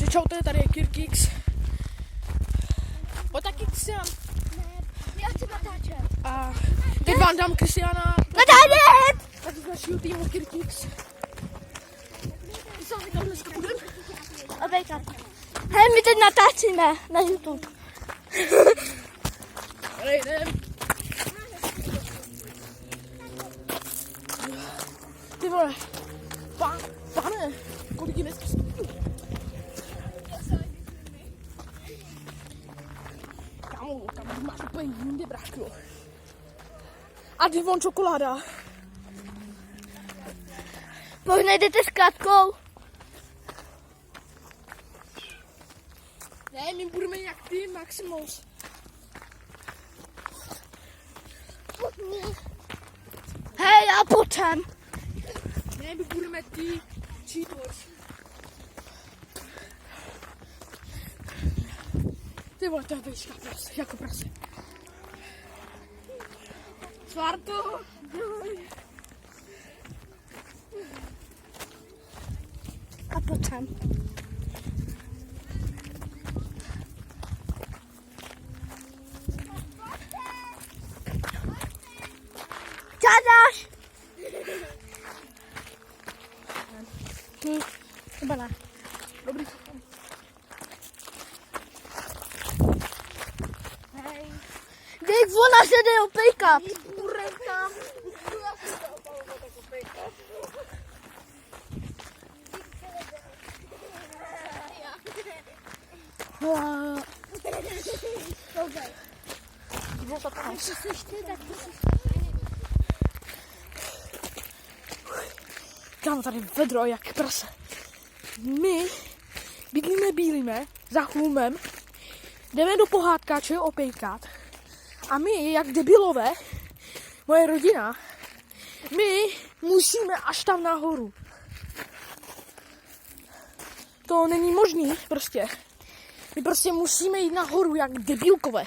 Takže čau, tady je Kirkix. Pojď taky, Kristian. Já chci natáčet. A teď vám dám Kristiana. Natáčet! Tak z našeho týmu Kirkix. Hej, my teď natáčíme na YouTube. Ale jdem. Ty vole, pane, kolik je dneska stupňů? Kámo, tam máš úplně jinde, bráško. A ty von čokoláda. Možná jdete s Katkou. Ne, my budeme jak ty Maximals. Hej, já potom. Ne, my budeme ty Cheetos. Ty vole, to je vejška prase, jako prase. Svarto. A potom. Čádáš? Chyba ne. Dobrý. Hej. Dej, ona se jde opejkat. Bureka. Kámo, tady vedro jak prase. My bydlíme za chlumem, jdeme do pohádkáče opejkat a my, jak debilové, moje rodina, my musíme až tam nahoru. To není možný prostě. My prostě musíme jít nahoru jak debilkové.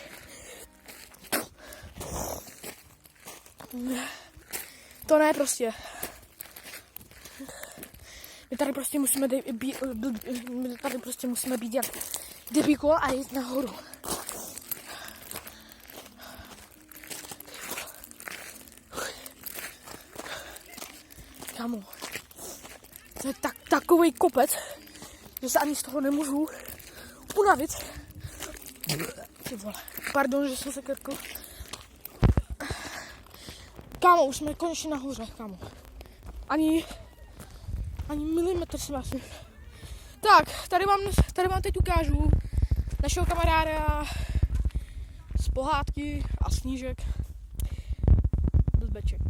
To ne prostě. My tady prostě musíme být jak debilkové a jít nahoru. Kámo, to je takový kopec, že se ani z toho nemůžu unavit. Ty vole, pardon, že jsem se krkl. Kámo, už jsme konečně nahoře, kámo. Ani milimetr si vás. Tak, tady vám teď ukážu našeho kamaráda z pohádky a snížek. Blbeček.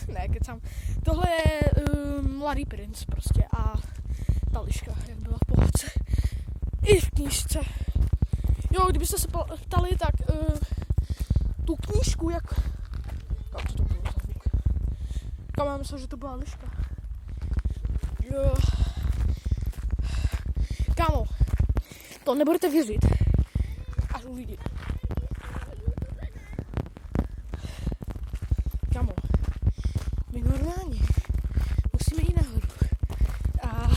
Ne, kecám. Tohle je Mladý princ prostě a ta liška, jak byla v pohádce. I v knížce. Jo, kdybyste se ptali, tak tu knížku, jak to bylo za zvuk? Kam já myslel, že to byla liška. Jo. Kámo, to nebudete věřit, až uvidíte. Kámo, my normálně musíme jít nahoru. A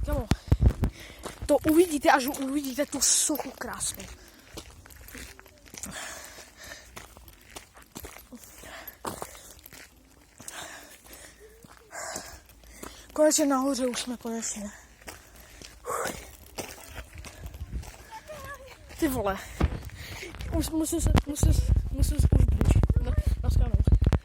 kámo, to uvidíte, až uvidíte tu sochu krásnou. Konečně nahoře už jsme konečně. Ty vole. Musím